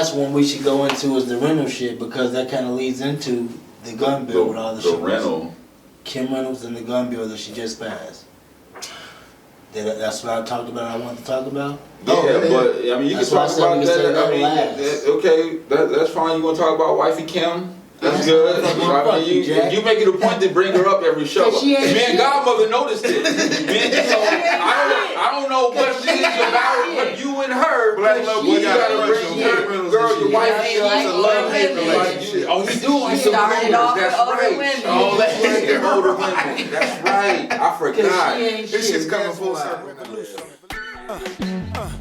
last one we should go into is the rental shit, because that kind of leads into the gun bill with all the shit. Rental. Kim Reynolds and the gun bill that she just passed. That's what I talked about. I wanted to talk about. Yeah, but I mean, you can talk about that. Okay, that's fine. You want to talk about wifey Kim? That's good. I mean, you make it a point to bring her up every show. Me and Godmother noticed it. I don't know what it is about but you and her. But you gotta bring her, girl, your wife. She's a love-hate relationship. Oh, he do. He started off with older women. Oh, that's right. Older women. That's right. I forgot. This shit's coming full circle.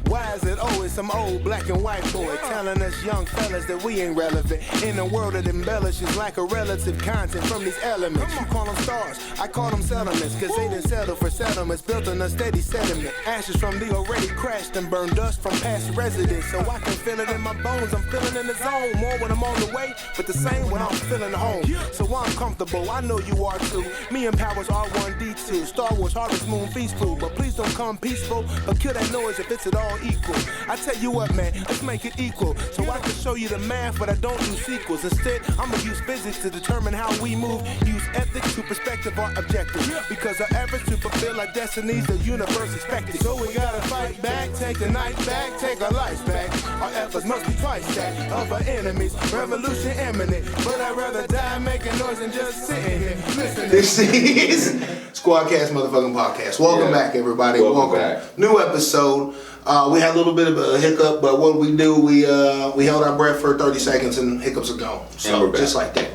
Why is it always some old black and white boy telling us young fellas that we ain't relevant in a world that embellishes like a relative content from these elements? You call them stars, I call them settlements, cause they didn't settle for settlements built on a steady sediment. Ashes from the already crashed and burned dust from past residents. So I can feel it in my bones, I'm feeling in the zone. More when I'm on the way, but the same when I'm feeling home. So I'm comfortable, I know you are too. Me and Powers R1D2, Star Wars Harvest Moon Feastful. But please don't come peaceful, but kill that noise if it's at all equal. I tell you what, man, let's make it equal. So I can show you the math, but I don't do sequels. Instead, I'ma use physics to determine how we move. Use ethics to perspective our objectives. Because our efforts to fulfill our destinies, the universe expected. So we gotta fight back, take the night back, take our lives back. Our efforts must be twice that of our enemies. Revolution imminent, but I'd rather die making noise than just sitting here listening. This is SquadKast motherfucking podcast. Welcome back, everybody. Welcome back. New episode. We had a little bit of a hiccup, but what we do, we held our breath for 30 seconds and hiccups are gone. So just like that.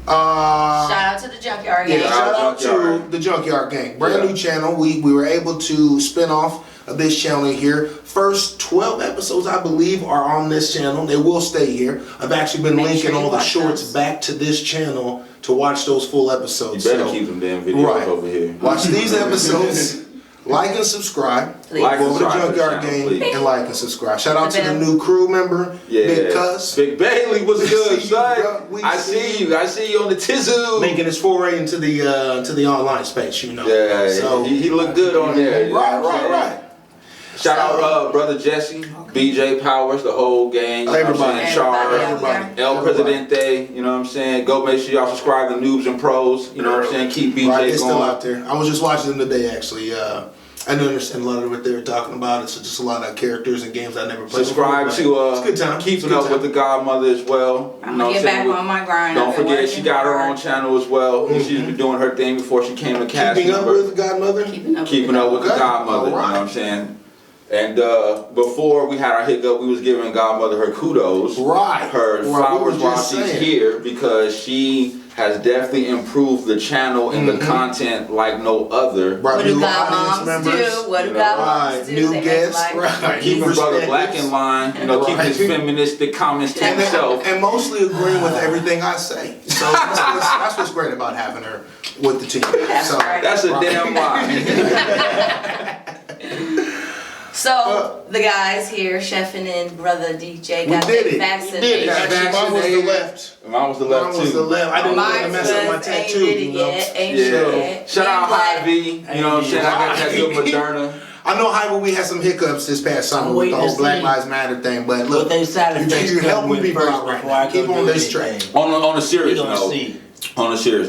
Shout out to the Junkyard Gang. Yeah, shout out to the Junkyard Gang. Brand new channel. We were able to spin off of this channel here. First 12 episodes, I believe, are on this channel. They will stay here. I've actually been linking all the shorts back to this channel to watch those full episodes. You better keep them damn videos over here. Watch these episodes. Like and subscribe. Like over the Junkyard Gang and like and subscribe. Shout out to the new crew member, Big Cuss. Big Bailey, what's good, son? I see you. I see you on the Tizzle. Making his foray into the online space, you know. Yeah, so he looked good on there. Right. Shout out brother Jesse, BJ Powers, the whole gang. Everybody. Everybody. El Presidente, you know what I'm saying? Go make sure y'all subscribe to Noobs and Pros, you know what I'm saying? Keep BJ going. It's still out there. I was just watching them today, actually. I didn't understand a lot of what they were talking about. It's just a lot of characters and games I never played. Subscribe to it's good time. Keeping Up with the Godmother as well. I'm gonna get back on my grind. Don't forget she got her own channel as well. She's been doing her thing before she came to cast. Keeping Up with the Godmother? Keeping Up with the Godmother, you know what I'm saying? And before we had our hiccup, we was giving Godmother her kudos. Her flowers while she's here, because she has definitely improved the channel and the content like no other. What do Godmoms do? What do Godmoms do? New guests. Keeping Brother Black in line. You know, keep his feministic comments to himself. And mostly agreeing with everything I say. So that's what's great about having her with the team. That's a damn lie. So the guys here, Chefin' and Brother DJ, got vaccinated. We did it. Actually, mine was the left. Mine was the left too. Mine was the left. I didn't want to mess up my tattoo. Ain't Shout out Hy-V. You know what I'm saying? I got that good Moderna. I know how we had some hiccups this past summer with the whole Black Lives Matter thing, but look, you're helping people out right now. Keep on this train. On a serious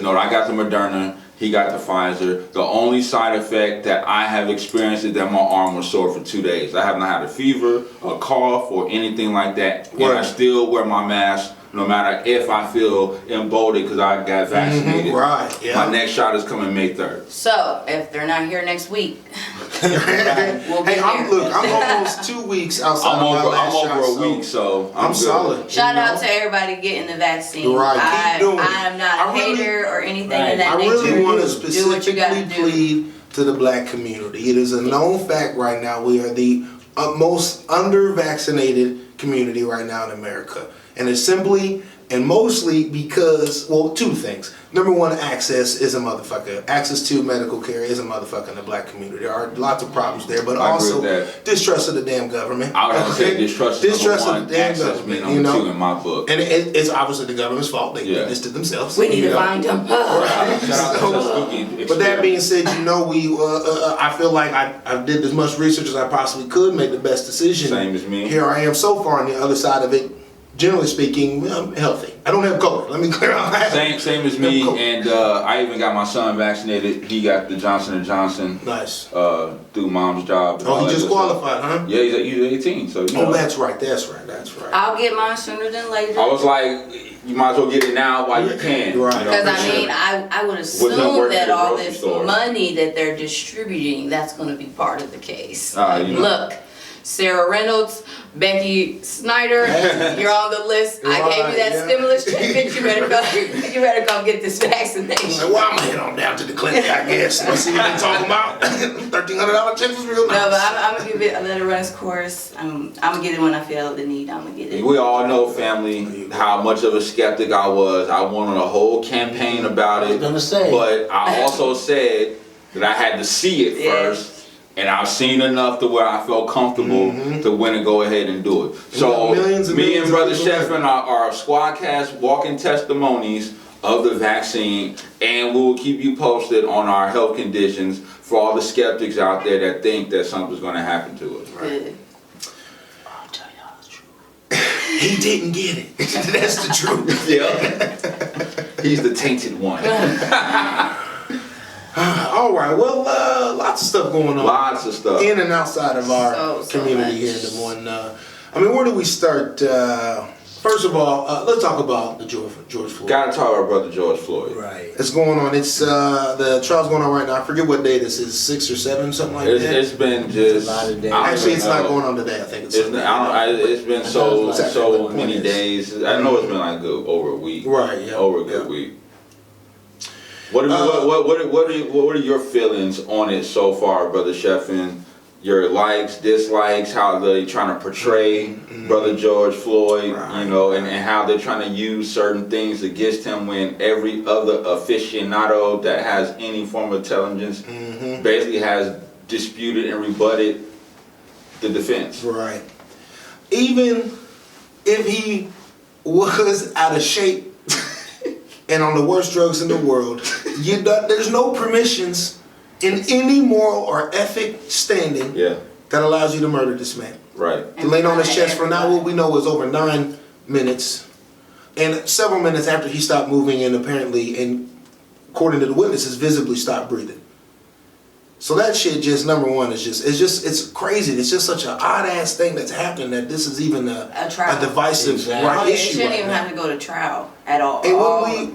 note, I got the Moderna. He got the Pfizer. The only side effect that I have experienced is that my arm was sore for 2 days. I have not had a fever, a cough, or anything like that. And I still wear my mask no matter if I feel emboldened because I got vaccinated. My next shot is coming May 3rd. So, if they're not here next week, we'll be here. I'm almost 2 weeks outside of my last shot. I'm over a week, so I'm solid. Shout out to everybody getting the vaccine. Keep doing it. I'm not a hater or anything in that nature. I really want to specifically plead to the black community. It is a known fact right now we are the most under-vaccinated community right now in America. And it's simply and mostly because, well, two things. Number one, access is a motherfucker. Access to medical care is a motherfucker in the black community. There are lots of problems there, but also distrust of the damn government. I would have to say distrust of the damn government, you know, in my book. And it's obviously the government's fault. They did this to themselves. We need to find them. But that being said, you know, I feel like I did as much research as I possibly could, made the best decision. Same as me. Here I am so far on the other side of it. generally speaking, I'm healthy. I don't have COVID. Let me clear out that. Same as me, and I even got my son vaccinated. He got the Johnson & Johnson. Nice. Through mom's job. Oh, he just qualified, huh? Yeah, he's 18, so you know. Oh, that's right. I'll get mine sooner than later. I was like, you might as well get it now while you can. Right. Because I would assume that all this money that they're distributing, that's going to be part of the case. Look, Sarah Reynolds, Becky Snyder, you're on the list. I gave you that stimulus check, bitch. You better come get this vaccination. Well, I'm gonna head on down to the clinic, I guess. Let's see what they're talking about. $1,300 check was real nice. No, but I'm gonna give it a let it run its course. I'm gonna get it when I feel the need. I'm gonna get it. We all know, family, how much of a skeptic I was. I wanted a whole campaign about it. But I also said that I had to see it first. And I've seen enough to where I felt comfortable to win and go ahead and do it. So me and Brother Sheffin are SquadKast walking testimonies of the vaccine, and we will keep you posted on our health conditions for all the skeptics out there that think that something's going to happen to us. Right? I'll tell y'all the truth. He didn't get it. That's the truth. Yeah. He's the tainted one. All right, well, lots of stuff going on. Lots of stuff. In and outside of our community here in Des Moines. I mean, where do we start? First of all, let's talk about the George Floyd. Gotta talk about Brother George Floyd. Right. It's going on. It's the trial's going on right now. I forget what day this is, 6 or 7, something like that. It's been just a lot of days. Actually, it's not going on today. I think it's. It's been so many days. I know it's been like over a week. Right. Yeah. Over a good week. What are your feelings on it so far, Brother Sheffin? Your likes, dislikes, how they're trying to portray Brother George Floyd, you know, and how they're trying to use certain things against him when every other aficionado that has any form of intelligence basically has disputed and rebutted the defense. Right. Even if he was out of shape and on the worst drugs in the world, there's no permissions in any moral or ethic standing that allows you to murder this man. Right. He laid on his chest for now what we know is over 9 minutes, and several minutes after he stopped moving and apparently, and according to the witnesses, visibly stopped breathing. So that shit just, number one, it's crazy. It's just such an odd ass thing that's happening that this is even a divisive issue. It shouldn't even have to go to trial at all. And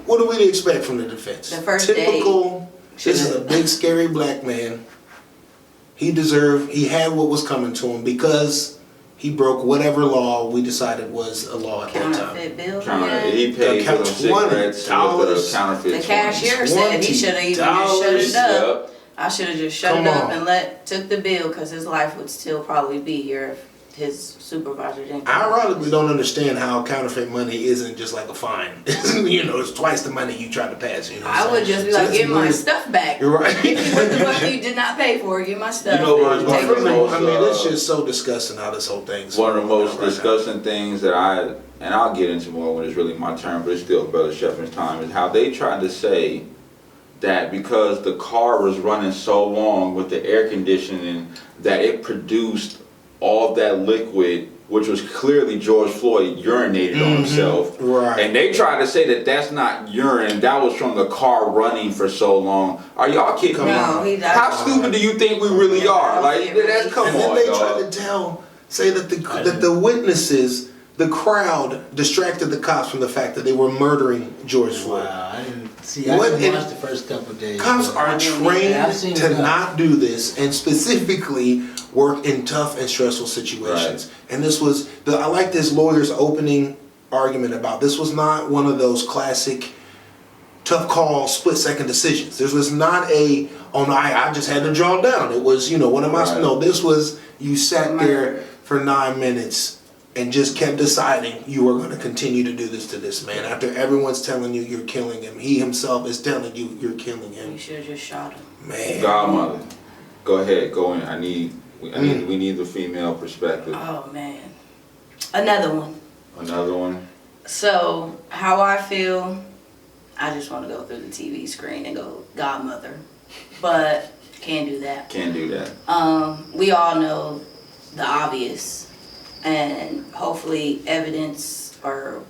what do we expect from the defense? The first typical. This is a big scary black man. He had what was coming to him because he broke whatever law we decided was a law at that time. Counterfeit bill. He paid for them cigarettes with the counterfeit. The cashier said he should have even just shut it up. I should have just shut it up and took the bill because his life would still probably be here if his supervisor didn't. I ironically don't understand how counterfeit money isn't just like a fine. You know, it's twice the money you tried to pass. You know, I would just be like, give my stuff back. You're right. What the fuck you did not pay for? Give my stuff. You know, I mean, it's just so disgusting how this whole thing's one of the most disgusting things that I'll get into more when it's really my turn, but it's still Brother Sheffin's time, is how they tried to say that because the car was running so long with the air conditioning that it produced all that liquid, which was clearly George Floyd urinated on himself. Right. And they tried to say that that's not urine, that was from the car running for so long. Are y'all kidding me? How stupid do you think we really are? Like, that's come on, and then they tried to say that the witnesses, the crowd, distracted the cops from the fact that they were murdering George Floyd. Wow, I didn't watch the first couple of days. Cops are trained to not do this and specifically work in tough and stressful situations. Right. And this was, I like this lawyer's opening argument about this was not one of those classic tough call, split-second decisions. This was not I just had to draw down. It was, what am I? No, this was, you sat there for 9 minutes and just kept deciding you were going to continue to do this to this man. After everyone's telling you you're killing him, he himself is telling you you're killing him. You should have just shot him. Man. Godmother, go ahead, go in. We need the female perspective. Oh, man. Another one. So, how I feel, I just want to go through the TV screen and go, Godmother. But, can't do that. We all know the obvious. And hopefully evidence or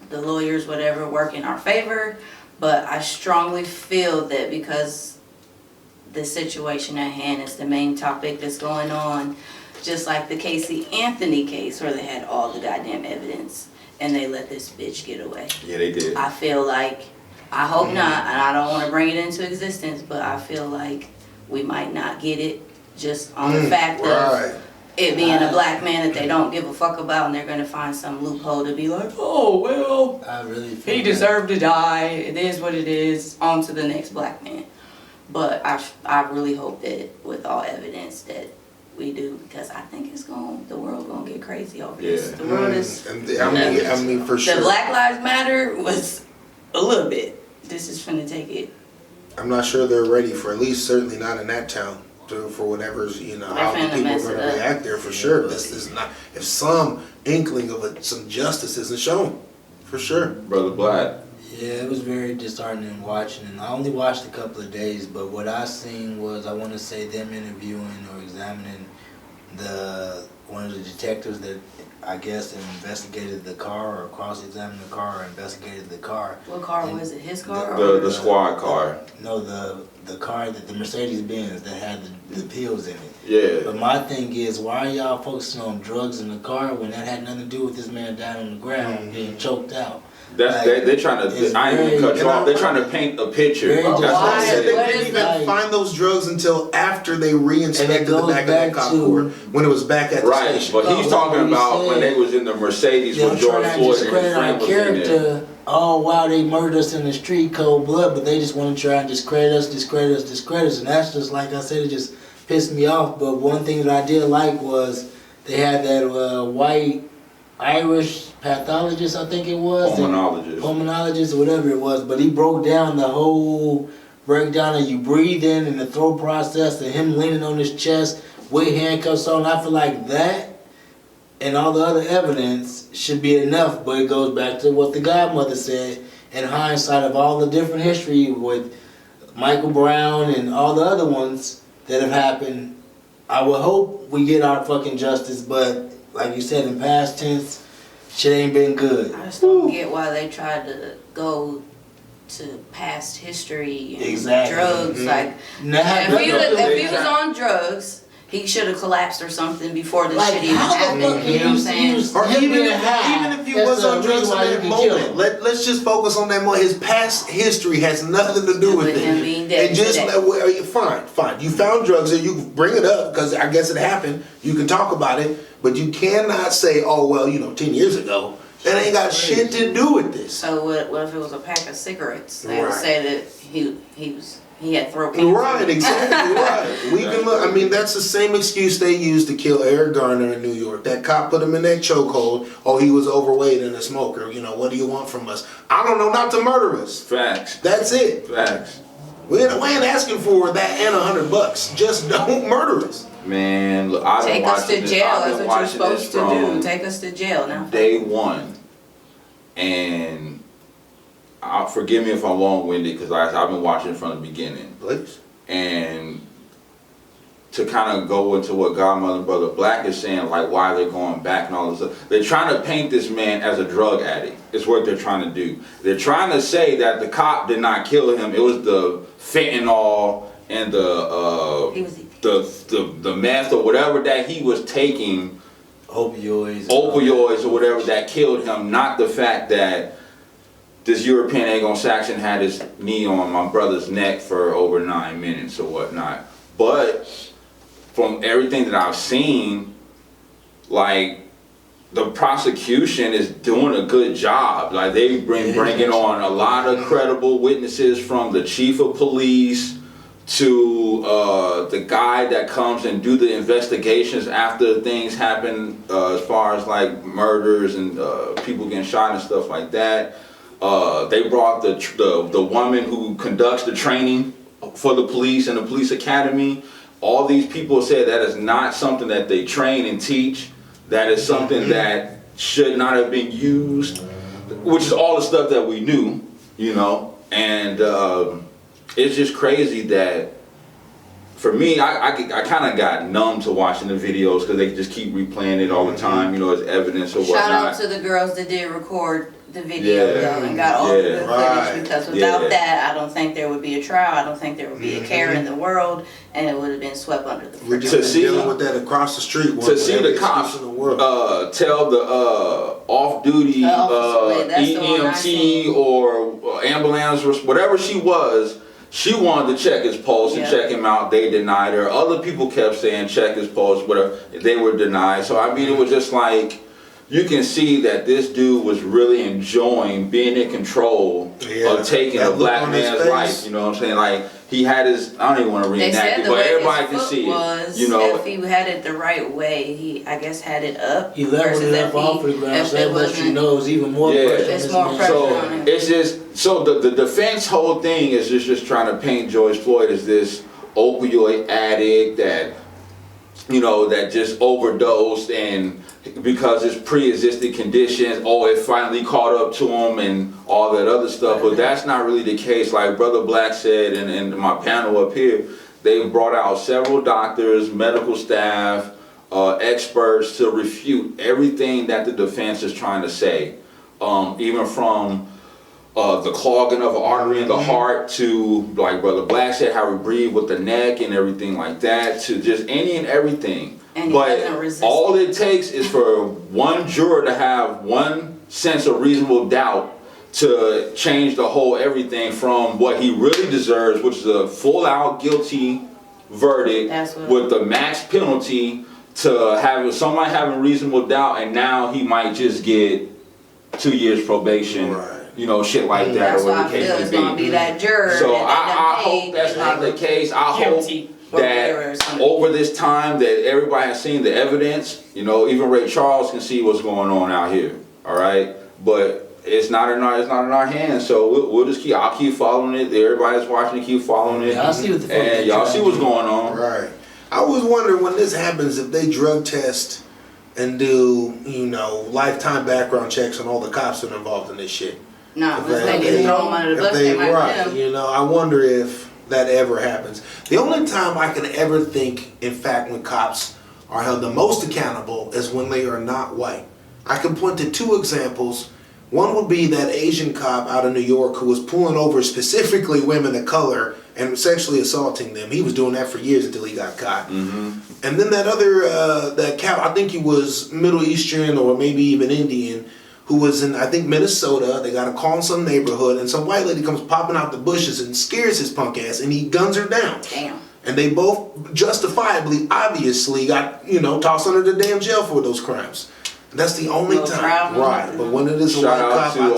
the lawyers, whatever, work in our favor. But I strongly feel that because the situation at hand is the main topic that's going on, just like the Casey Anthony case where they had all the goddamn evidence and they let this bitch get away. Yeah, they did. I feel like, I hope not, and I don't want to bring it into existence, but I feel like we might not get it just on the fact of it being a black man that they don't give a fuck about, and they're going to find some loophole to be like, oh, well, I really feel he deserved to die. It is what it is. On to the next black man. But I really hope that with all evidence that we do, because I think the world gonna get crazy over this. The world is. I mean, for sure. The Black Lives Matter was a little bit. This is finna take it. I'm not sure they're ready for, at least certainly not in that town, for whatever's, how the people are going to react there for sure. This is not, if some inkling of some justice isn't shown, for sure. Brother Black. Yeah, it was very disheartening watching, and I only watched a couple of days, but what I seen was, I want to say, them interviewing or examining one of the detectives that I guess investigated the car, or cross-examined the car, or investigated the car. What car was it? His car? The squad car. No, the car, the Mercedes-Benz that had the pills in it. Yeah. But my thing is, why are y'all focusing on drugs in the car when that had nothing to do with this man down on the ground being choked out? That's they're trying to. I ain't even cut you off. They're trying to paint a picture. That's what I said. They What didn't is even find those drugs until after they re-inspected the back of that cop car when it was back at the station. But he's talking about when they was in the Mercedes with George Floyd and his friend was in there. Oh wow, they murdered us in the street, cold blood, but they just want to try and discredit us, and that's just, like I said, it just pissed me off. But one thing that I did like was they had that white Irish pathologist, I think it was. Pulmonologist, or whatever it was. But he broke down the whole breakdown of you breathing and the throat process and him leaning on his chest with handcuffs on. I feel like that and all the other evidence should be enough, but it goes back to what the godmother said. In hindsight of all the different history with Michael Brown and all the other ones that have happened, I would hope we get our fucking justice, but like you said, in past tense, shit ain't been good. I just don't get why they tried to go to past history and drugs. Like, if he was on drugs, he should have collapsed or something before this shit even happened. You know what I'm saying? Or even if he was on drugs in that moment, let's just focus on that moment. His past history has nothing to do with him being dead. And just fine. You found drugs, and you bring it up because I guess it happened. You can talk about it, but you cannot say, "Oh well, 10 years ago." That ain't got shit to do with this. So what if it was a pack of cigarettes? They would say that he had throat cancer. Right, exactly right. We can look. I mean, that's the same excuse they used to kill Eric Garner in New York. That cop put him in that chokehold. Oh, he was overweight and a smoker. What do you want from us? I don't know, not to murder us. Facts. That's it. Facts. We ain't asking for that and $100. Just don't murder us. Man, look, I've been watching this. Take us to jail. That's what you're supposed to do. Take us to jail now. Day one, and forgive me if I'm long-winded because I've been watching it from the beginning. Please. And to kind of go into what Godmother and Brother Black is saying, like why they're going back and all this stuff. They're trying to paint this man as a drug addict. It's what they're trying to do. They're trying to say that the cop did not kill him. It was the fentanyl and the meth or whatever that he was taking, opioids or whatever that killed him, not the fact that this European Anglo-Saxon had his knee on my brother's neck for over 9 minutes or whatnot. But from everything that I've seen, like, the prosecution is doing a good job. Like, they've been bringing on a lot of credible witnesses, from the chief of police to the guy that comes and do the investigations after things happen, as far as like murders and people getting shot and stuff like that. They brought the woman who conducts the training for the police and the police academy. All these people said that is not something that they train and teach. That is something that should not have been used, which is all the stuff that we knew, and it's just crazy that for me, I kind of got numb to watching the videos because they just keep replaying it all the time, you know, as evidence or whatnot. Shout out to the girls that did record the video though, and got all the good footage, because without that, I don't think there would be a trial. I don't think there would be a care in the world, and it would have been swept under the We're just dealing with that across the street. To see the cops tell the off-duty EMT or ambulance or whatever she was, she wanted to check his pulse and check him out. They denied her. Other people kept saying check his pulse, whatever. They were denied. So I mean, it was just like, you can see that this dude was really enjoying being in control of taking a black man's life. You know what I'm saying? Like, he had his, I don't even want to reenact it, but everybody can see it. You know, if he had it the right way, he, I guess, had it up. He leveled it up off the ground, so that lets you know it's even more pressure. It's more pressure on him. It's just, so the defense whole thing is just trying to paint George Floyd as this opioid addict that, you know, that just overdosed, and because it's pre-existing conditions, it finally caught up to him and all that other stuff. But that's not really the case. Like Brother Black said, and my panel up here, they brought out several doctors, medical staff, experts to refute everything that the defense is trying to say. Even from the clogging of an artery in the heart to, like Brother Black said, how we breathe with the neck and everything like that, to just any and everything. And but all it takes is for one juror to have one sense of reasonable doubt to change the whole everything from what he really deserves, which is a full-out guilty verdict with the max penalty, to having somebody having reasonable doubt, and now he might just get 2 years probation. You know, shit like that. That's why I feel it's gonna be that juror. So I hope that's not the case. I hope that over this time that everybody has seen the evidence, you know, even Ray Charles can see what's going on out here. All right, but it's not in our hands. So we'll just I'll keep following it. Everybody's watching it, keep following it. Y'all see what the and y'all see what's going on. Right. I was wondering when this happens if they drug test and do, you know, lifetime background checks on all the cops that are involved in this shit. No, they need to throw them under the bus. They might. You know, I wonder if that ever happens. The only time I can ever think, in fact, when cops are held the most accountable is when they are not white. I can point to two examples. One would be that Asian cop out of New York who was pulling over specifically women of color and sexually assaulting them. He was doing that for years until he got caught. And then that other, that cop, I think he was Middle Eastern or maybe even Indian, who was in, I think, Minnesota. They got a call in some neighborhood, and some white lady comes popping out the bushes and scares his punk ass, and he guns her down. Damn. And they both justifiably, obviously, got, you know, tossed under the damn jail for those crimes. That's the only time. Right. But when it is a white cop, I tell you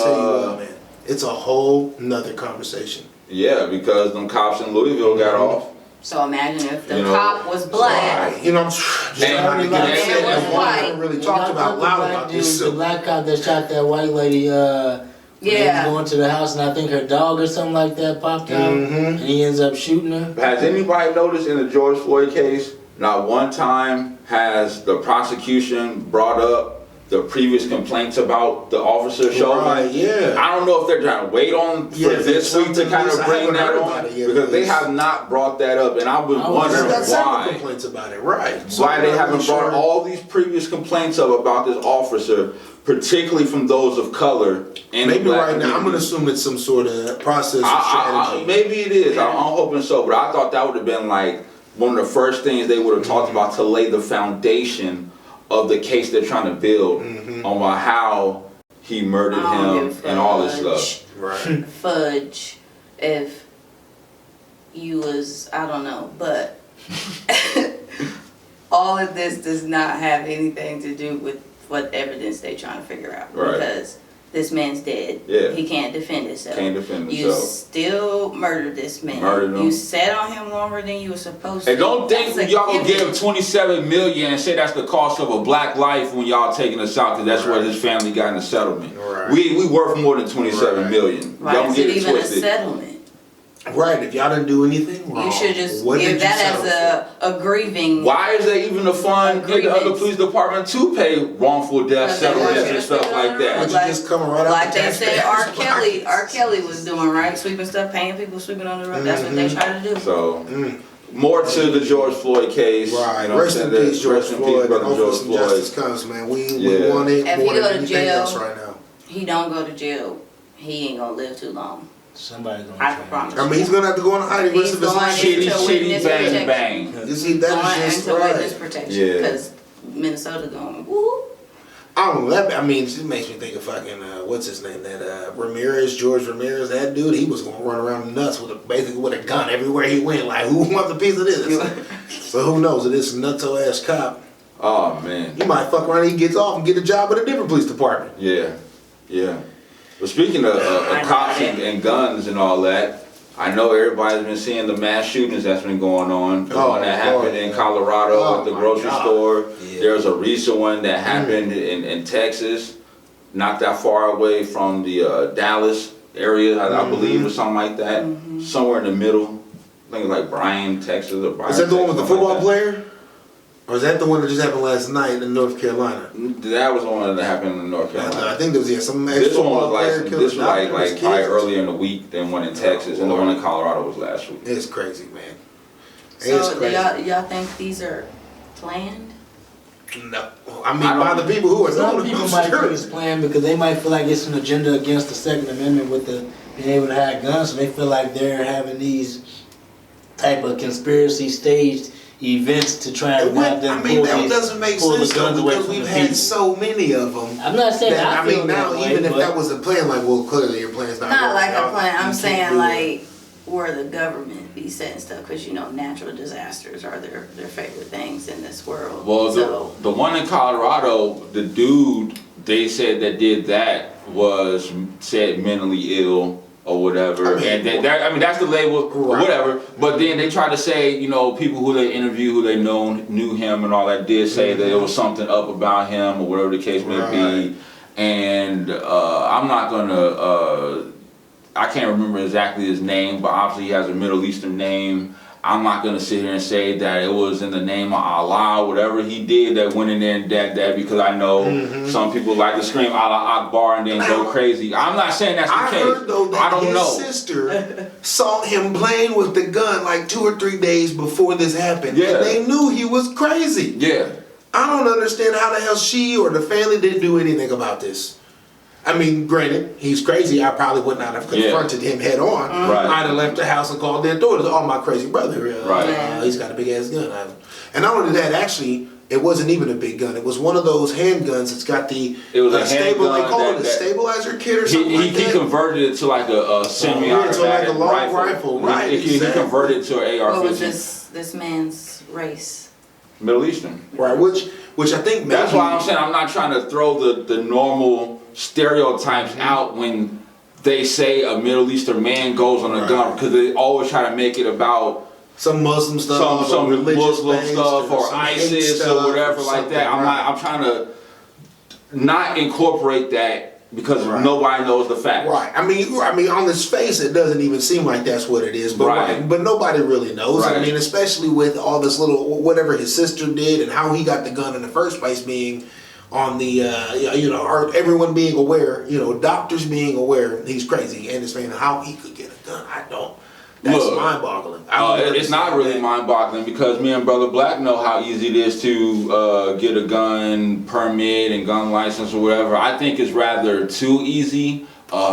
what, man, it's a whole nother conversation. Yeah, because them cops in Louisville got off. So imagine if the cop was black. Right. You know, I'm just trying to get it. I haven't really talked about loud about this. The black cop that shot that white lady, he was going to the house, and I think her dog or something like that popped out, and he ends up shooting her. Has anybody noticed in the George Floyd case, not one time has the prosecution brought up the previous complaints about the officer showing? Right, yeah. I don't know if they're trying to wait on for this week to kind of bring that on, because they have not brought that up, and I was wondering why. Complaints about it, right? Why they haven't brought all these previous complaints up about this officer, particularly from those of color. Maybe right now, I'm going to assume it's some sort of process or strategy. Maybe it is. I'm hoping so, but I thought that would have been like one of the first things they would have talked about to lay the foundation of the case they're trying to build on how he murdered him and all this stuff. Right. Fudge if you was, I don't know, but all of this does not have anything to do with what evidence they're trying to figure out. Right. Because this man's dead. Yeah. He can't defend himself. Can't defend you himself. still murdered this man. Murdered him. You sat on him longer than you were supposed to. And don't think y'all gonna give $27 million and say that's the cost of a black life when y'all taking us out, because that's what his family got in the settlement. Right. We worth more than $27 million. Right. Don't Is get it it even twisted. a settlement? Right, if y'all didn't do anything wrong, you should just give that as a grieving. Why is there even a fund in the other police department to pay wrongful death settlements and stuff like that? Would you just come right like they said R. Kelly was doing, right? Sweeping stuff, paying people, sweeping on the road. That's what they try to do. So, more to the George Floyd case. Right. You know Rest in peace, George Floyd. brother And George hopefully some justice comes, man. We want it If more he go than to anything jail, else right now. He don't go to jail, he ain't gonna live too long. Somebody's gonna I can promise. I mean, he's gonna have to go on hiding rest of his life. Shitty, bang, bang. You see, that is just into right. witness protection because Minnesota going woo. I don't know. I mean, it makes me think of fucking what's his name? That Ramirez, George Ramirez. That dude, he was gonna run around nuts basically with a gun everywhere he went. Like, who wants a piece of this? So who knows? This nutso ass cop. Oh man. He might fuck around. And he gets off and get a job at a different police department. Yeah. But speaking of cops and guns and all that, I know everybody's been seeing the mass shootings that's been going on. The one that happened in Colorado at the grocery store. Yeah. There's a recent one that happened in Texas, not that far away from the Dallas area, I believe, or something like that. Somewhere in the middle. I think it's like Bryan, Texas, or Bryan. Is that the one with the football like player? Or is that the one that just happened last night in North Carolina? That was the one that happened in North Carolina. I think there was some. This one was like probably earlier in the week than one in Texas, and the one in Colorado was last week. It's crazy, man. So do y'all think these are planned? No, I mean by the people who are some people might think it's planned because they might feel like it's an agenda against the Second Amendment with the being able to have guns, so they feel like they're having these type of conspiracy staged events to try and have them that doesn't make sense though, because we've had so many of them. I'm not saying that I mean now even if that was a plan, like, well, clearly your plan's not like a plan. I'm saying like where the government be setting stuff, because you know natural disasters are their favorite things in this world. Well, so the one in Colorado, the dude they said that did that was said mentally ill or whatever, and that's the label, whatever. But then they try to say, you know, people who they interview, who they knew him and all that, did say that there was something up about him or whatever the case may be. And I'm not gonna, I can't remember exactly his name, but obviously he has a Middle Eastern name. I'm not gonna sit here and say that it was in the name of Allah, whatever he did that went in there and did that, because I know some people like to scream Allah Akbar and then go crazy. I'm not saying that's the case. I heard though that his sister saw him playing with the gun like 2 or 3 days before this happened, and they knew he was crazy. Yeah. I don't understand how the hell she or the family didn't do anything about this. I mean, granted, he's crazy. I probably would not have confronted him head on. I'd have left the house and called the authorities. Oh, my crazy brother. He's got a big ass gun. And not only that, actually, it wasn't even a big gun. It was one of those handguns. It's got the they call it a stabilizer kit or something like that. He converted it to like a semi-automatic like a long rifle. Right, he converted it to an AR-15. What was this man's race? Middle Eastern. Right, which I think maybe... That's why I'm saying I'm not trying to throw the normal stereotypes out when they say a Middle Eastern man goes on a gun, because they always try to make it about some Muslim stuff, some Muslim stuff, or ISIS or whatever like that. I'm trying to not incorporate that because nobody knows the facts. Right. I mean, on its face, it doesn't even seem like that's what it is. But but nobody really knows. I mean, especially with all this little whatever his sister did and how he got the gun in the first place, being on the everyone being aware, doctors being aware he's crazy, and it's saying how he could get a gun. That's mind-boggling. It's not really mind-boggling, because me and Brother Black know how easy it is to get a gun permit and gun license or whatever. I think it's rather too easy.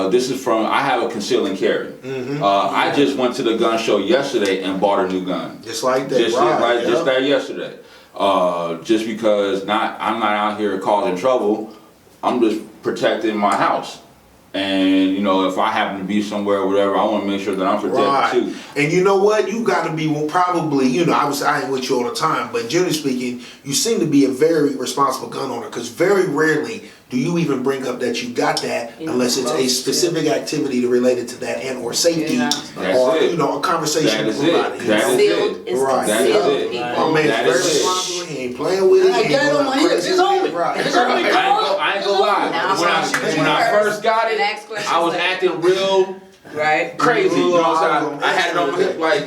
This is I have a conceal and carry. I just went to the gun show yesterday and bought a new gun. Just like that, just that yesterday. Just because I'm not out here causing trouble. I'm just protecting my house. And if I happen to be somewhere or whatever, I want to make sure that I'm protected too. And you know what? You got to be probably, I ain't with you all the time, but generally speaking, you seem to be a very responsible gun owner, because very rarely do you even bring up that you got that unless it's a specific activity related to that and or safety or a conversation with somebody. That is it. Oh man, he's very responsible. He ain't playing with it. I got it on my hips. It's on me. I ain't gonna lie. When I first got it, I was acting real crazy. You know what I'm saying? I had it on my hip like.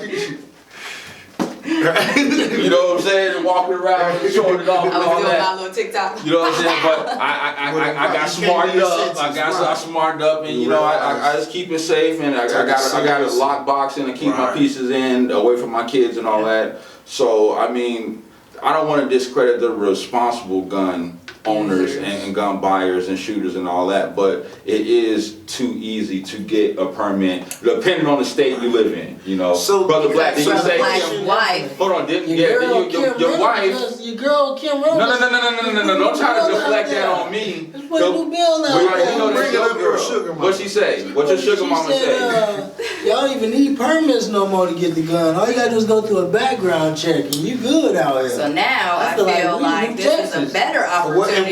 You know what I'm saying? And walking around and showing it off and all I was doing that. my little TikTok. You know what I'm saying? But I got smartened up. I smartened up, and you know I just keep it safe, and I got a lock box in and keep my pieces in away from my kids and all that. So I mean, I don't want to discredit the responsible gun owners and gun buyers and shooters and all that, but it is too easy to get a permit depending on the state you live in. You know, so Brother Black, did you say your wife? Hold on, your wife? Your girl Kim Reynolds. No! Don't try to deflect that on me. Let's put a new bill out there. You know that's your girl. What she say? What your sugar mama say? Y'all don't even need permits no more to get the gun. All you gotta do is go through a background check, and you good out here. So now I feel like this is a better opportunity. And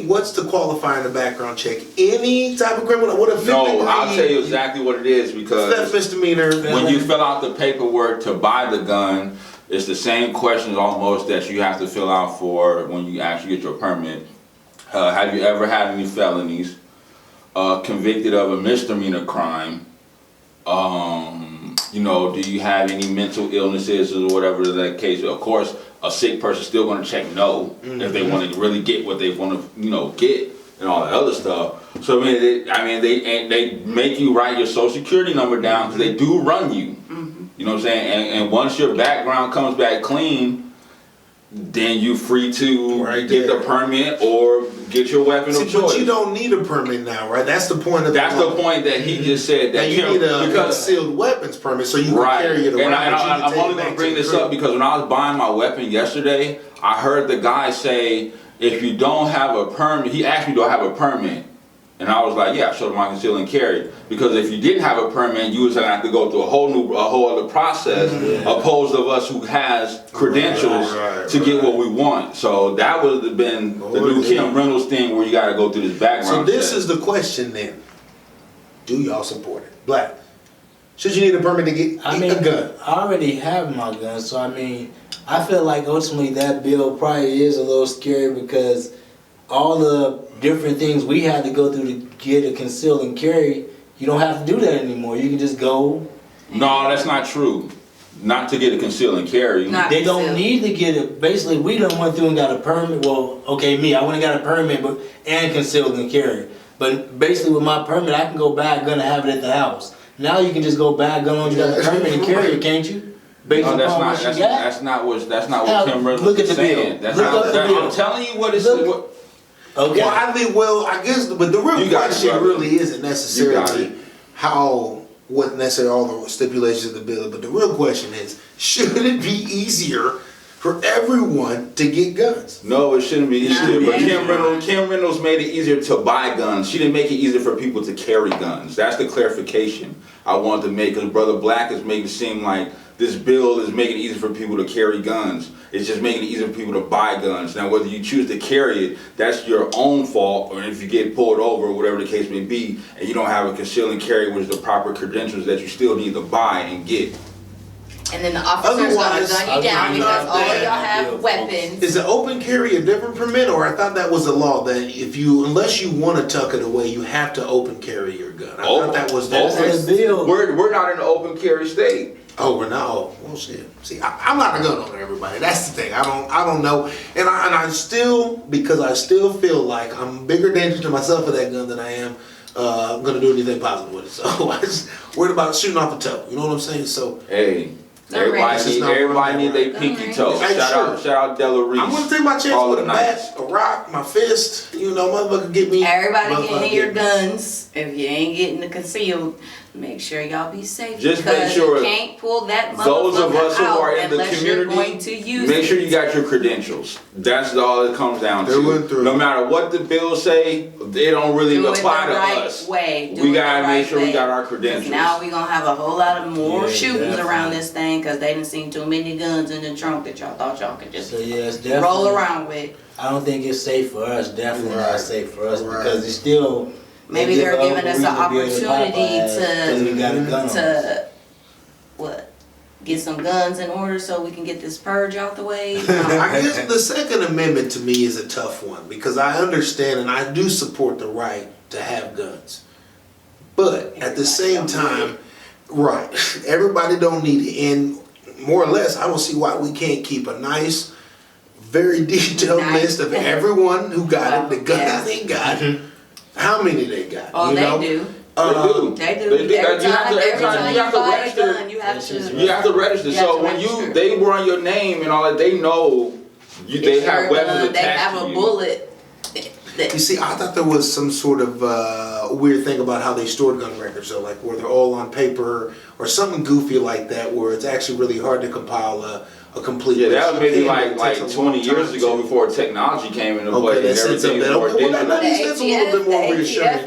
what's the qualifying the background check? Any type of criminal? What a No, I'll tell you exactly what it is, because theft misdemeanor. When you fill out the paperwork to buy the gun, it's the same questions almost that you have to fill out for when you actually get your permit. Have you ever had any felonies? Convicted of a misdemeanor crime? You know, do you have any mental illnesses or whatever that case? Of course, a sick person's still going to check no if they want to really get what they want to, you know, get and all that other stuff. So they make you write your social security number down because they do run you. You know what I'm saying? And once your background comes back clean, then you're free to get the permit or get your weapon of choice. But you don't need a permit now, right? That's the point of That's the point that he just said. That you need a concealed weapons permit so you can carry it around. And I'm only going to bring this up because when I was buying my weapon yesterday, I heard the guy say, if you don't have a permit, he asked me, do I have a permit? And I was like, yeah, I showed him I conceal and carry. Because if you didn't have a permit, you was gonna have to go through a whole other process, opposed of us who has credentials to get what we want. So that would have been the new Kim Reynolds thing where you gotta go through this background. So this is the question then. Do y'all support it? Black. Should you need a permit to get a gun? I already have my gun, so I mean, I feel like ultimately that bill probably is a little scary because all the different things we had to go through to get a conceal and carry, you don't have to do that anymore. You can just go. No, that's not true. Not to get a conceal and carry. They don't need to get it. Basically, we done went through and got a permit. Well, okay, me, I went and got a permit, and concealed and carry. But basically, with my permit, I can go buy a gun and have it at the house. Now you can just go buy a gun on you got a permit and carry it, can't you? No, that's not what Kim Reynolds is saying. Look up the bill. I'm telling you what it's. Okay. Well, I guess, but the real question really isn't necessarily what necessarily all the stipulations of the bill, but the real question is, should it be easier for everyone to get guns? No, it shouldn't be easier. But Kim Reynolds made it easier to buy guns. She didn't make it easier for people to carry guns. That's the clarification I wanted to make, because Brother Black is making it seem like this bill is making it easier for people to carry guns. It's just making it easier for people to buy guns. Now, whether you choose to carry it, that's your own fault, or if you get pulled over, or whatever the case may be, and you don't have a conceal and carry, which is the proper credentials that you still need to buy and get. And then the officer's gonna gun you down because all of y'all have weapons. Is an open carry a different permit, or I thought that was the law that unless you want to tuck it away, you have to open carry your gun. I thought that was the bill. We're not in an open carry state. Oh, we're not. Oh, well, shit. See, I'm not a gun owner, everybody. That's the thing. I don't know, and I still, because I still feel like I'm bigger danger to myself with that gun than I am gonna do anything positive with it. So I just worried about shooting off a toe. You know what I'm saying? So hey. Everybody need their pinky toe. Shout out Della Reese. I'm gonna take my chance with a bat, a rock, my fist. You know, motherfucker, get me. Everybody getting your guns. If you ain't getting the concealed, make sure y'all be safe. Just make sure you can't pull that motherfucker those of us who are in the unless you're going to community, use make sure you got your credentials. That's all it comes down to. No matter what the bills say, they don't really apply to us. We gotta make sure we got our credentials. Now we gonna have a whole lot of more shootings around this thing because they done seen too many guns in the trunk that y'all thought y'all could just roll around with. I don't think it's safe for us. Definitely not safe for us because it's still. Maybe they're giving us an opportunity to get some guns in order so we can get this purge out the way. I guess the Second Amendment to me is a tough one because I understand and I do support the right to have guns, but at the same time, right? Everybody don't need it, and more or less, I don't see why we can't keep a nice, very detailed list of everyone who got it, the guns they got, how many they got. Oh, they do. They do. You have to register. You have to register. So when they run your name and all that, they know they have weapons attached to you. They have a bullet. You see, I thought there was some sort of weird thing about how they stored gun records, though, like where they're all on paper or something goofy like that, where it's actually really hard to compile a complete list. That was maybe like 20 years ago before technology came into play and everything was more digital. That a little bit more reassuring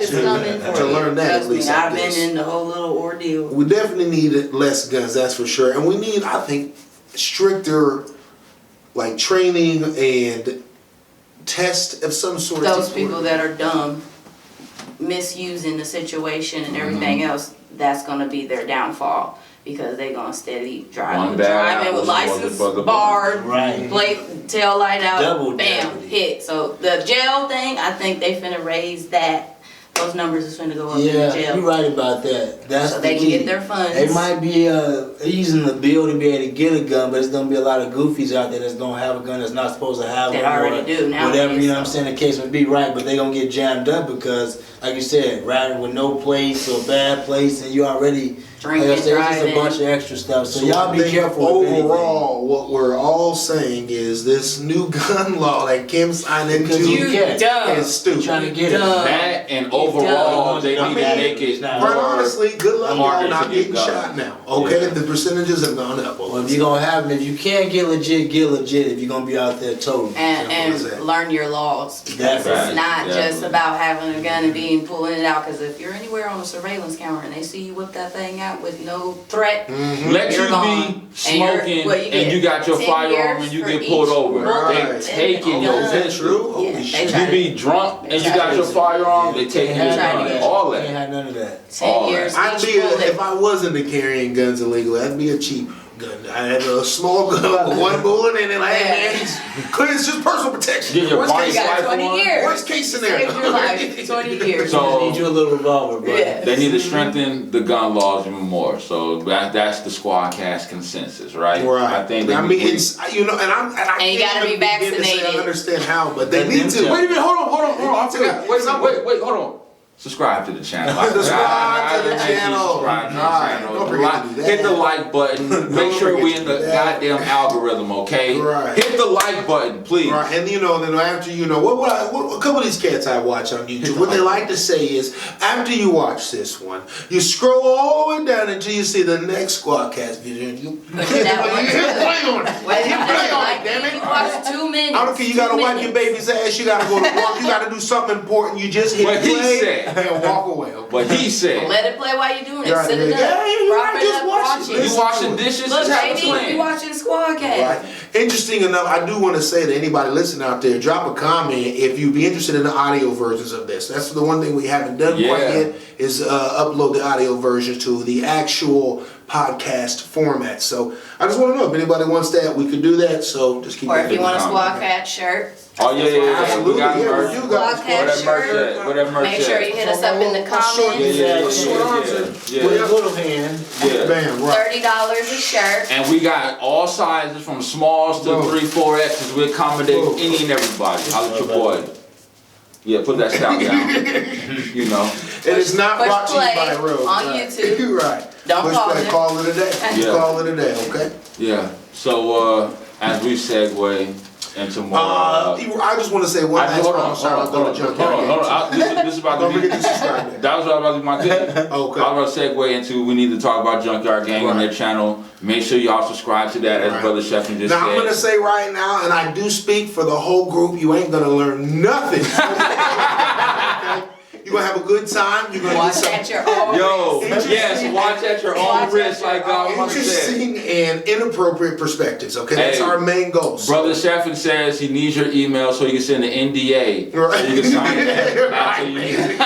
to learn that, at least. I've been in the whole little ordeal. We definitely need less guns, that's for sure. And we need, I think, stricter like training and test of some sort. Those people that are dumb, misusing the situation and everything else, that's going to be their downfall, because they're going to steady driving with license barred, tail light out, bam, hit. So the jail thing, I think they finna raise that. Those numbers is finna go up in the jail. Yeah, you're right about that. That's so they can get their funds. They might be using the bill to be able to get a gun, but it's gonna be a lot of goofies out there that's gonna have a gun that's not supposed to have one. They already do now. Whatever, you know what I'm saying? The case would be right, but they gonna get jammed up because, like you said, riding with no plates or bad plates, and you already drinking, like I said, it's just a bunch of extra stuff. So y'all be careful. Overall, what we're all saying is this new gun law that Kim signed into is stupid. Trying to get that, and overall, they need to make it. Quite honestly, good luck y'all not getting shot now. Okay, the percentages have gone up. Well, if you're gonna have them, if you can't get legit, get legit. If you're gonna be out there toting, and learn your laws. Because it's not just about having a gun and pulling it out. Because if you're anywhere on a surveillance camera and they see you whip that thing out with no threat, let you be smoking and you got your firearm and you get pulled over. They taking your Is that true? Holy shit. You be drunk and you got your firearm, they taking your gun. All that. Can't have none of that. 10 years. If I wasn't carrying guns illegally, I'd be a cheap gun. I had a small gun with one bullet in it. Like, hey, man, it's just personal protection. Get your worst case, 20 years. Worst case scenario. Saved your life. 20 years. So need you a little revolver, bro. They need to strengthen the gun laws even more. So that's the SquadKast consensus, right? Right. I think. It's and you gotta be vaccinated. I understand how, but they need to. Wait a minute. Hold on. I forgot. Wait. Hold on. Subscribe to the channel. Subscribe to the channel. Hit the like button. Make sure we in the goddamn algorithm, okay? Right. Hit the like button, please. Right. And then after what a couple of these cats I watch on YouTube, what they like to say is, after you watch this one, you scroll all the way down until you see the next SquadKast video, and you hit play on it. Damn it! You watch 2 minutes. I don't care. You gotta wipe your baby's ass. You gotta go to work. You gotta do something important. You just hit play and walk away. Okay? But he said, let it play while you're doing it. Right. Sit it up. Just watch it. You washing dishes? Look, baby, we watching SquadKast. Right. Interesting enough, I do want to say to anybody listening out there, drop a comment if you'd be interested in the audio versions of this. That's the one thing we haven't done quite yet, is upload the audio version to the actual podcast format. So I just want to know if anybody wants that, we could do that. So just keep. Or if you want a SquadKast shirt. Oh yeah, absolutely. We got merch. SquadKast shirt. Whatever merch. Make sure you hit us up in the comments. Yeah. With a little hand. Yeah. Bam, right. $30 a shirt. And we got all sizes from smalls to 3-4X's. We accommodate any and everybody. Holla at your boy. Yeah, put that stuff down. You know. It is not brought to you by Rose. On YouTube. Right. Don't pause it. Call it a day. Call it a day, okay? Yeah. So as we segue into more. I just want to say one last shout out to the Junkyard. Hold on. This is about to be. Don't forget to subscribe. That was about to be my thing. Okay. I was about to segue into, we need to talk about Junkyard Gang on their channel. Make sure y'all subscribe to that, as Brother Sheffin just said. Now I'm gonna say right now, and I do speak for the whole group, you ain't gonna learn nothing. Okay? You're gonna have a good time. You're gonna watch at your own risk. Yes, watch at your own risk, like God said. Interesting and inappropriate perspectives. Okay, that's our main goal. Brother Sheffin says he needs your email so he can send an NDA. Right. So you can sign it.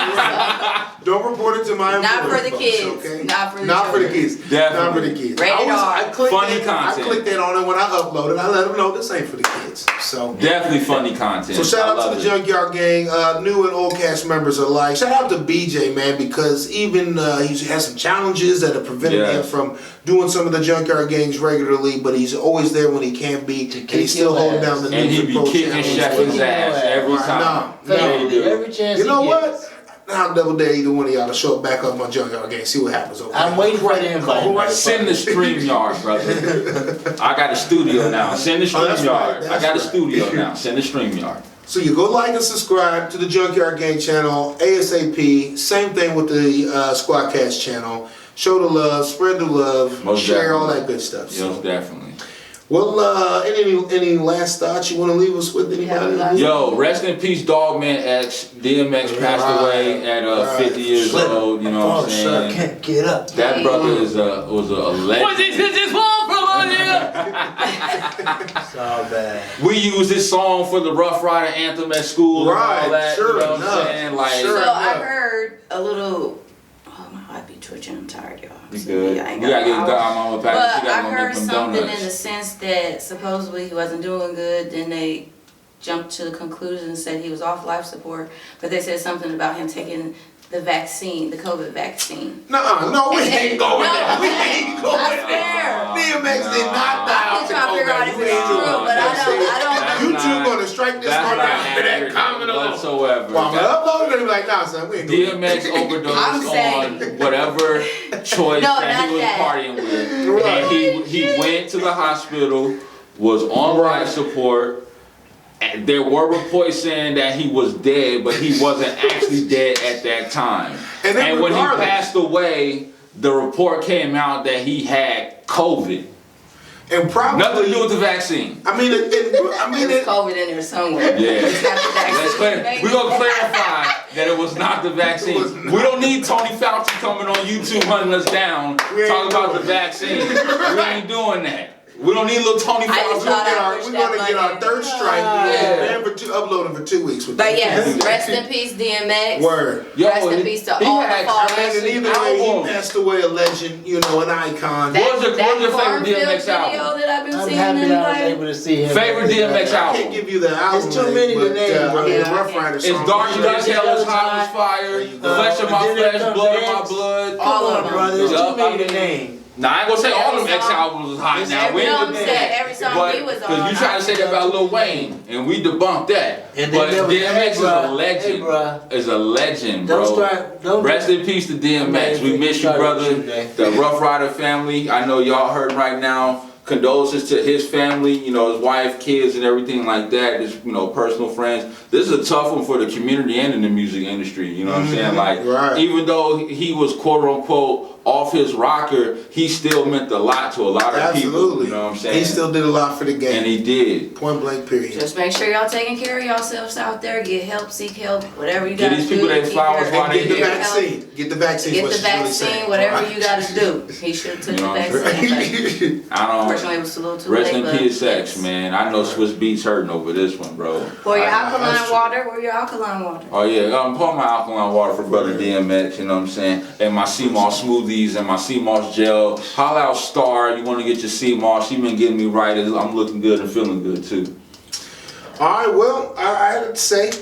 Don't report it to my Not for the folks, kids. okay? Not for the Not for the children. kids. Definitely. Not for the kids. Rated R. Funny content. I clicked that on it when I uploaded. I let them know this ain't for the kids. So definitely funny content. So shout out to the Junkyard Gang, new and old cast members alike. Shout out to BJ, man, because even he has some challenges that have prevented him from doing some of the Junkyard Gangs regularly, but he's always there when he can be, and he's still holding down the and he be kicking Chef's ass every time. Every chance. You know what? I'll double dare either one of y'all to show up back up my Junkyard Gang, see what happens. Okay? I'm waiting for the invite. Send the StreamYard, brother. I got a studio now. Send the StreamYard. I got a studio now. Send the StreamYard. So you go like and subscribe to the Junkyard Gang channel ASAP. Same thing with the SquadKast channel. Show the love, spread the love, share all that good stuff. So. Yes, definitely. Well, any last thoughts you want to leave us with? Anybody? Yo, rest in peace, Dogman X. DMX passed away at 50 years old. You know what I'm saying? Can't get up. That brother was a legend. What's this one from here? It's all bad. We use this song for the Rough Rider anthem at school and all that. Sure, you know what I'm saying? Like, so I heard a little. Oh, my heart be twitching. I'm tired, y'all. You good? We gotta get Mama Pat. But I heard something in the sense that supposedly he wasn't doing good. Then they jumped to the conclusion and said he was off life support. But they said something about him taking the vaccine, the COVID vaccine. No, we ain't going there. We ain't going there. DMX did not die off the COVID vaccine. But I don't. You two gonna strike this one down for that comment alone. Whatsoever. Well, I'm gonna upload it and be like, nah, son, we ain't doing DMX overdosed on whatever choice that he was partying with. And he went to the hospital, was on life support. There were reports saying that he was dead, but he wasn't actually dead at that time. And when he passed away, the report came out that he had COVID. And probably nothing to do with the vaccine. I mean, there's COVID in there somewhere. Yeah. We're gonna clarify that it was not the vaccine. We don't need Tony Fauci coming on YouTube hunting us down, talking about the vaccine. We ain't doing that. We don't need little Tony Fauci. We're gonna get our third strike. And uploading for 2 weeks. But yes, rest in peace, DMX. Word. Rest in peace to all the fallen. And either way, he passed away a legend, you know, an icon. What's your favorite DMX album? That I've been I'm seeing happy I was able to see him. Favorite DMX album? I can't give you the album. It's too many to name. The Rough Rider song. It's Dark as Hell, Is Hot as Fire, Flesh of My Flesh, Blood of My Blood. All of them, brother. It's too many to name. Nah, I ain't gonna say all them X albums was hot now. We ain't every song he was on. Because you trying to say that about Lil Wayne, and we debunked that. But DMX is a legend. Is a legend, bro. Rest in peace to DMX. We miss you, brother. The Rough Rider family. I know y'all heard right now. Condolences to his family, you know, his wife, kids, and everything like that. His, you know, personal friends. This is a tough one for the community and in the music industry. You know what I'm saying? Like, even though he was quote unquote off his rocker, he still meant a lot to a lot of people. You know what I'm saying? He still did a lot for the game. And he did. Point blank, period. Just make sure y'all taking care of yourselves out there. Get help, seek help, whatever you got to do. Get these people their flowers while they get the vaccine. Get the vaccine. Get the vaccine, whatever you got to do. He should have took the vaccine. I don't. Unfortunately, it was a little too rest late. Rest in peace, Sex, man. I know Swiss Beats hurting over this one, bro. Pour your alkaline water. Pour your alkaline water. Oh yeah, I'm pouring my alkaline water for brother DMX. You know what I'm saying? And my sea moss smoothies and my sea moss gel. Holla out Star. You want to get your sea moss? She been getting me right. I'm looking good and feeling good too. All right. Well, I had to say,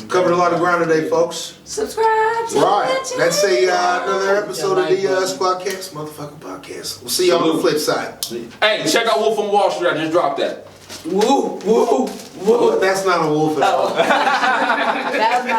covered a lot of ground today, folks. Subscribe. Right. Let's say another episode of the SquadKast motherfucking podcast. We'll see y'all on the flip side. Hey, check out Wolf on Wall Street. I just dropped that. Woo, woo, woo. That's not a wolf at all. That was my